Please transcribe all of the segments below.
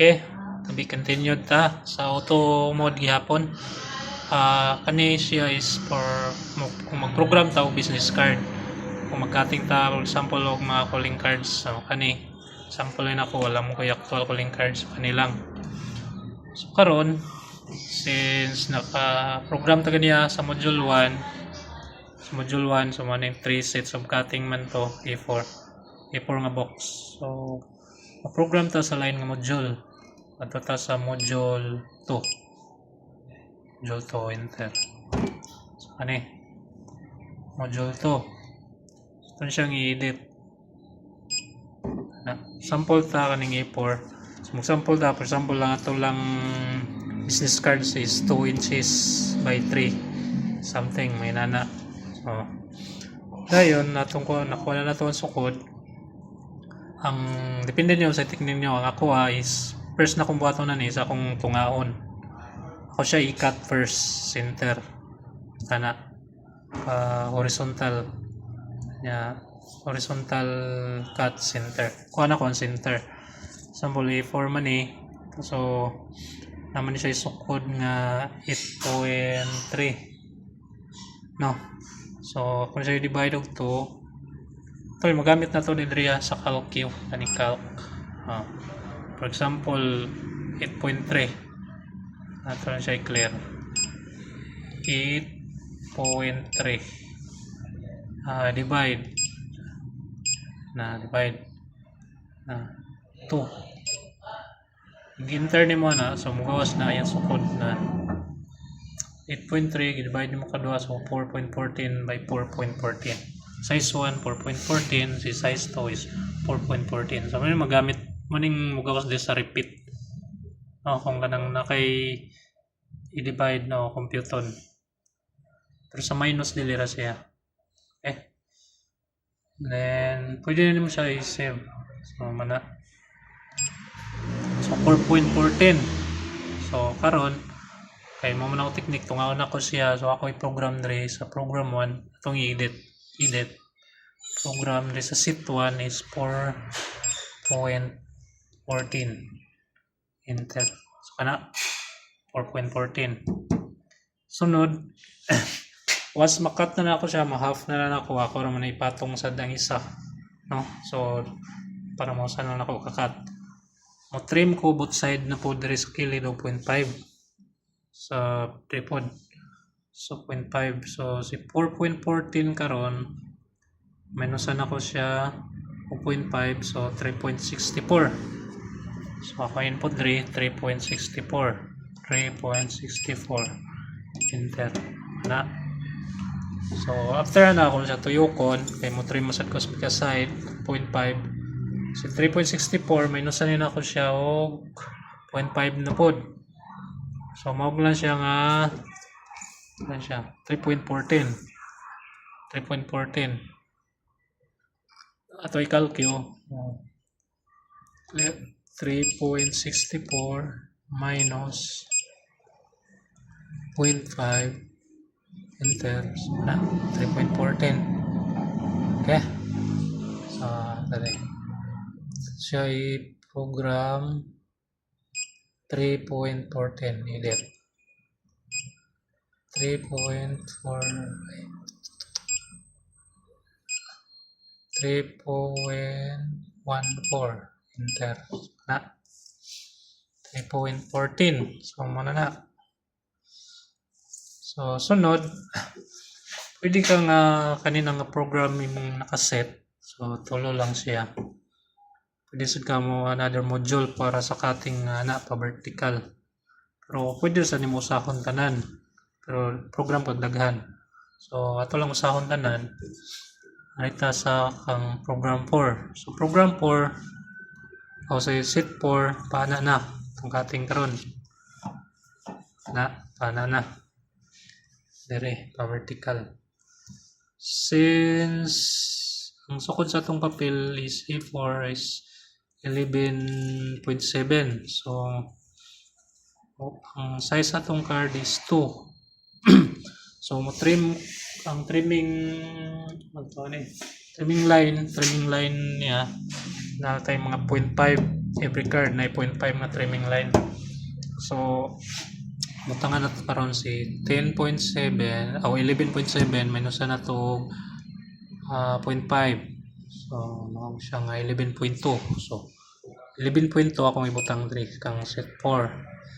Okay, to be continued ta sa auto mode gihapon. Kani siya is for kung mag-program ta og business card. Kung mag-cutting ta for example og mga calling cards. So kani sample na ako, wala mo kay actual calling cards, kani lang. So karon since naka-program ta ganiya sa module 1, so man 3 sets of cutting man to A4 nga box. So ma-program ta sa line nga module. Ato ta sa module 2. Module 2, enter. So kani module 2. So siyang i-edit. Sample ta kaning A4. So mag-sample ta, for example lang ato lang business cards is 2 inches by 3 something, may nana. So dayon natong ko nakuha na nato ang sukod. Ang depende niyo sa technique niyo. Ang ako is first na kung buhaton na ni sa akong tungaon. Ako siya i-cut first center kana horizontal nya, horizontal cut center. Kuha na ko ang center. Sample A4 man eh. So naman siya isukod nga 8.3 no. So kung siya i-divide og 2, ito magamit na to ni Drea sa CalQ, kani calc. For example 8.3 nato na siya i-clear 8.3 divide na 2 gi-enter ni mo na, so mugawas na yung sukod na 8.3 divide mo kadua, so 4.14 by 4.14. Size 1 4.14, si size 2 is 4.14. So may magamit maning mugawas di sa repeat. Kung kanang nakay i-divide no computon. Pero sa minus dili ra siya. Then pwede na mo siya i-save. So mana. So 4.14. So karon kay mo man ako technique tungaon ako siya. So ako i-program diri sa program 1 atong i-edit program diri sa sheet 1 is 4.14 enter. So kana 4.14 sunod once makat na ako siya, ma-half na lang ako raman na ipatong sa dang isa no. So para mo sana na ako kakat mo trim ko both side na po diri sa kilid 0.5 sa tripod. So 0.5. So si 4.14 karon minusan ako siya 0.5, so 3.64. So ako input 3.64 enter na. So after na ako sa tuyokon kay mo trim masad ko sa side 0.5, so 3.64 minusan din ako siya og 0.5 na pod. So mao lang siya nga 3.14 ato i-calculate 3.64 minus 0.5 enter. So 3.14. Okay, so dali siya i-program 3.14 edit 3.14 enter na 3.14. So muna na. So sunod pwede kang kanina nga program mong nakaset, so tulo lang siya. Pwede sud ka mo another module para sa cutting na pa vertical, pero pwede sa nimo usahon tanan, pero program pag daghan. So ato lang usahon tanan narita sa kang program 4. So program 4 o sa set 4 paana na itong cutting karon na paana na dire pa vertical. Since ang sukod sa atong papel is A4 is 11.7, so ang size atong card is 2. So mo trim ang trimming line niya na tay mga 0.5 every card 9.5 na trimming line. So butangan nato karon si 10.7 o 11.7 minus na to 0.5. So mao siya nga 11.2. So 11.2 akong ibutang diri kang set 4.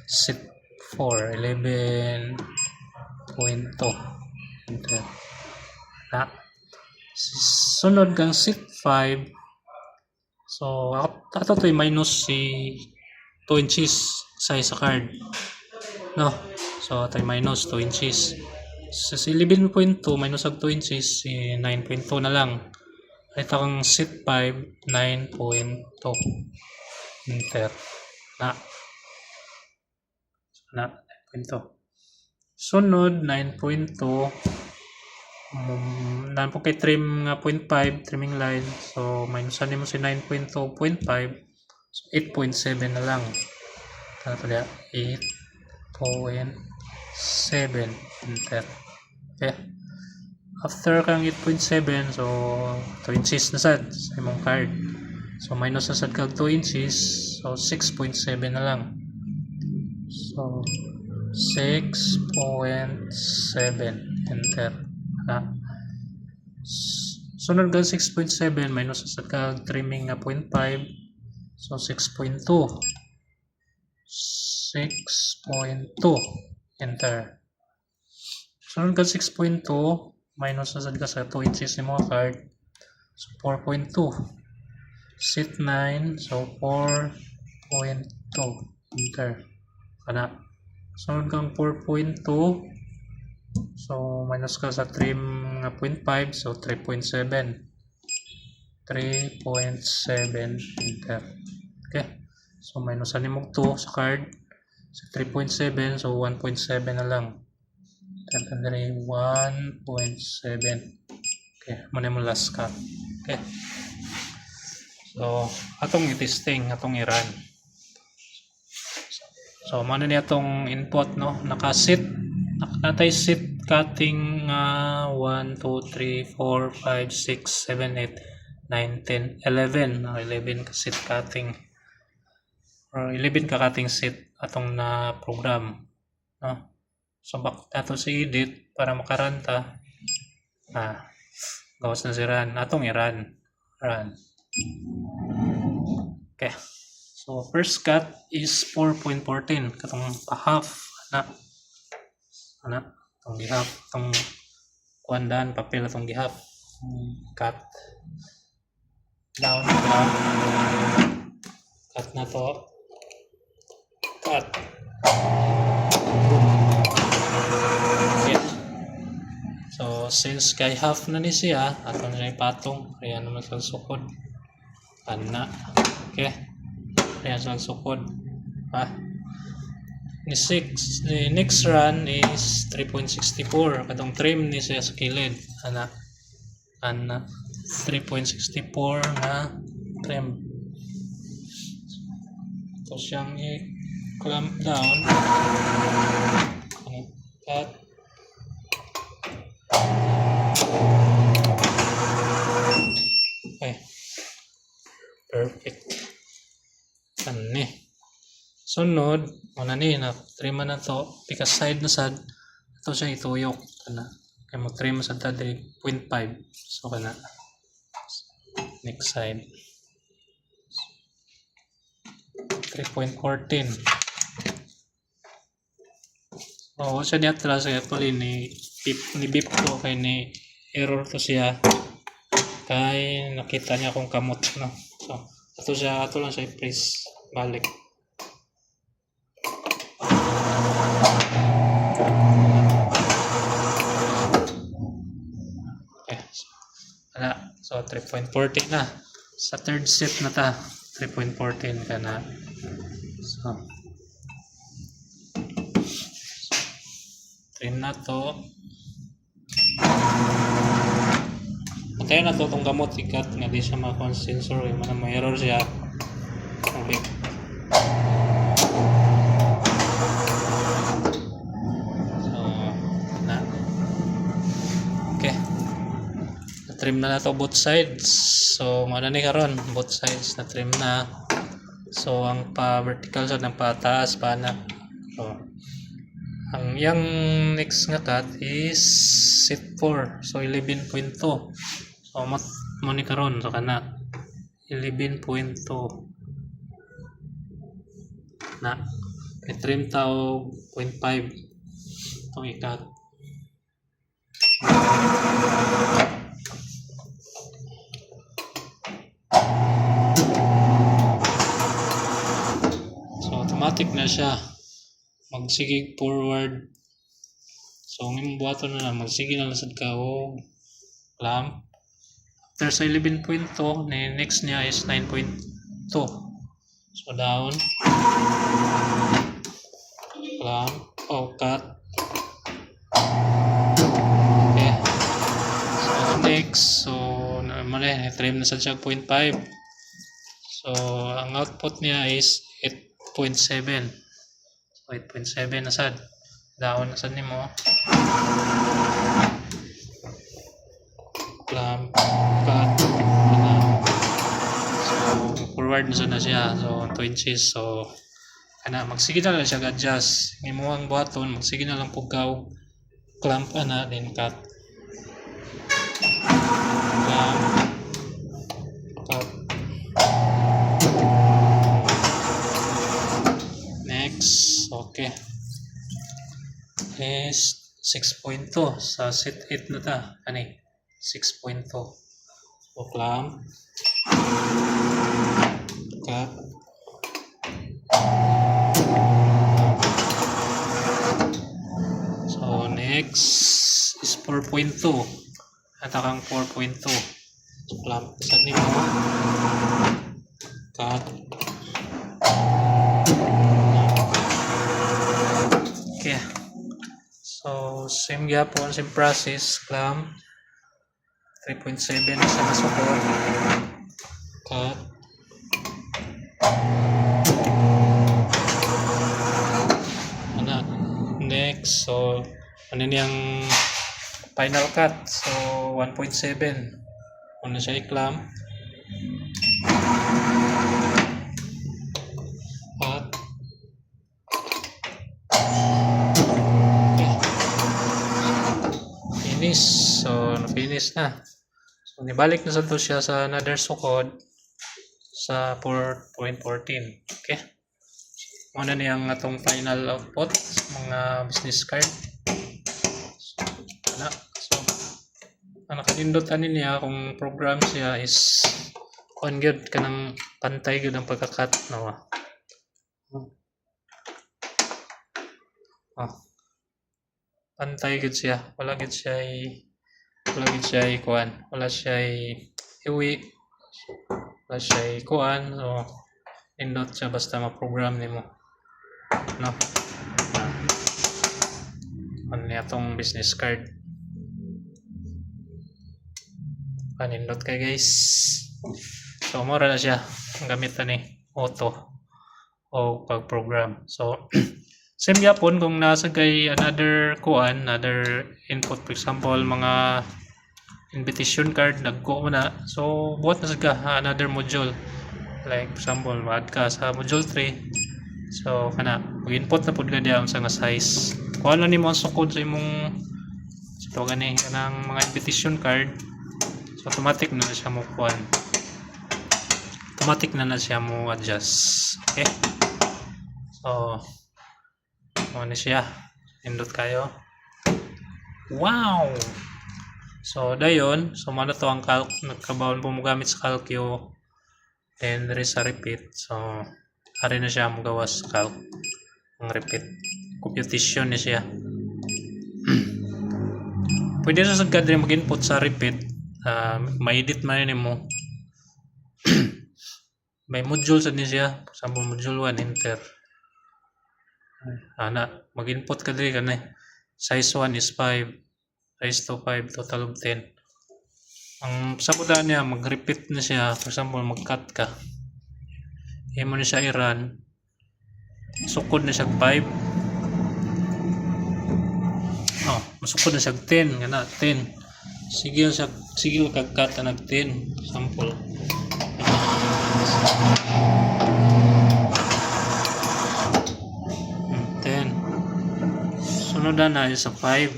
Set 4 11.2. Enter. Na. Sunod kang set 5. So ato to minus si 2 inches size sa card. No. So tayo minus 2 inches. So si 11.2 minus ang 2 inches si 9.2 na lang. Ito kang set 5 9.2. Enter. Na. 9.2. Sunod 9.2. Nan po kay trim nga 0.5 trimming line. So minusan nimo si 9.2 0.5. So 8.7 na lang. Tara pala 8.7. Enter. Okay. After kang 8.7, so 2 inches na sad sa imong card. So minus na sad kag 2 inches, so 6.7 na lang. So 6.7. Enter. Sunod kang 6.7 minus na sad kag trimming nga 0.5. So 6.2. 6.2. Enter. Sunod kang 6.2 minus na sad ka sa 2 inches ni mga card. So 4.2. Set 9. So 4.2. Enter. Kana. Sunod kang 4.2. So minus ka sa trim nga 0.5. So 3.7. 3.7. Enter. Okay. So minusan mo 2 sa card. So 3.7. So 1.7 na lang. Tandari 1.7. Okay, muna mo last cut. Okay. So, atong i-testing, atong i-run. So, muna niya atong input, no? Naka-set. Nakatay set cutting 1, 2, 3, 4, 5, 6, 7, 8, 9, 10, 11. 11 ka set cutting. Or 11 ka cutting set atong na program. No? So back nato si edit para makaranta. Gawas na si run. Atong i-run. Run. Okay. So first cut is 4.14. Katong half. Itong gihap. Itong kuandaan papel itong gihap. Cut. Down. Cut na to. Cut. So since kay half na ni siya, ato na ipatong, kaya naman sa sukod. Ana. Okay. Kaya sa sukod. Ni next run is 3.64. Katong trim ni siya sa kilid. Ana. 3.64 na trim. So siyang i-clamp down. Cut. Okay. Perfect. Ani. Sunod, muna ni na-trim na to. Pika side na sad. Ito siya ituyok. Kana. Kaya mo trim sa tadi 0.5. So kana. Next side. 3.14. So siya niya atras kaya tuloy ni beep ko kay ni error to siya. Kay nakita niya akong kamot, no? So ato lang siya i-press balik. Okay. So 3.14 na. Sa third set na ta. 3.14 ka na. So trim na to. Kaya na to itong gamot ikat nga di siya makonsensor yung mga may error siya. Okay. So na. Okay. Na-trim na to both sides. So muna ni karon both sides na trim na. So ang pa-vertical sa ng pataas pa na. So, ang yang next nga cut is set 4. So 11.2. So mat mo ni karon so kana 11.2 na trim tao 0.5 itong ikat. So automatic na siya magsigig forward. So ang imong buhaton na magsige na lasad ka og clamp. After sa 11.2 next niya is 9.2. So down clamp cut. Okay, so next naman trim na sa siya 0.5. So ang output niya is 8.7. So 8.7 na sad down na sad nimo clamp cut. So forward na sad na siya so 2 inches. So kana magsige na lang siya adjust nimo ang buhaton magsige na lang pugkaw clamp ana then cut clamp cut. Next okay is 6.2 sa set 8 na ta ani 6.2. So clamp cut so next is 4.2 atakang 4.2. So clamp sa nimo cut. Okay, so same gyapon same process clamp 3.7 sa nasukod cut ana. Next so ano niyang final cut so 1.7 ano siya i-clamp cut. Finish. So na-finish na. So nibalik na sa to siya sa another sukod sa 4.14. Okay. Muna niyang atong final output mga business card. So nakanindot ani niya kung program siya is on good kanang pantay gyud ang pagka-cut no. Pantay gud siya wala gud siya kuan wala siya iwi wala siya kuan. So indot siya basta ma-program nimo no. Ano niya tong business card panindot kay guys. So mura na siya ang gamit ni auto o pag-program. So same yapon kung nasa kay another input, for example mga invitation card nagko na so buhat na sa ka another module like for example mag ka sa module 3 so kana mag-input na pud ka diya sa nga size kuha na nimo ang sukod sa imong ito gani kanang mga invitation card. So automatic na siya mo kuan automatic na siya mo adjust. Okay, so ano siya indot kayo. Wow, so dayon so mano to ang calc nagkabawon po mo gamit sa calcio then there is a repeat. So ari na siya mo gawas calc ang repeat computation ni siya. Pwede sa sagad rin mag-input sa repeat ma-edit man mo may module sa ni siya for example module 1 enter ana mag-input ka diri kanay size 1 is 5 size 2 5 total of 10. Ang sabudan niya mag-repeat na siya for example mag-cut ka imo na siya i-run sukod na siya 5 masukod na siya 10 ngana 10 sige kag-cut na 10 sample Sunod na sa 5.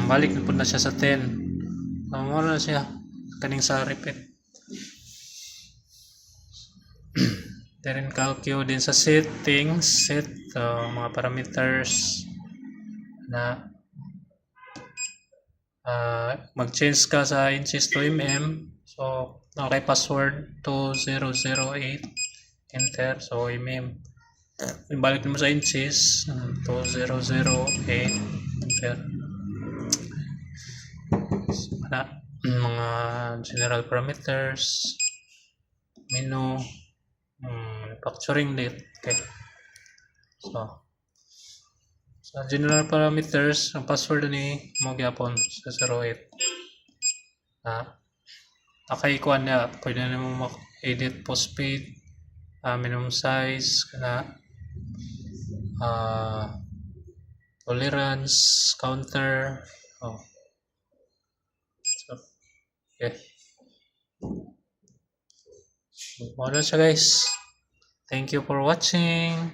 Balik na po na siya sa 10. Mura na siya kaning sa repeat. Then calculate din sa settings, set mga parameters na mag-change ka sa inches to mm. So okay, password 2008, enter. So mm, ibalik mo sa inches 2008, enter. Na mga general parameters, menu, manufacturing date. Okay, so sa general parameters, ang password ni mo gyapon sa 08. Nakaikuan niya, pwede na mo edit postpaid, minimum size kana, tolerance, counter. So, okay. So, siya guys. Thank you for watching.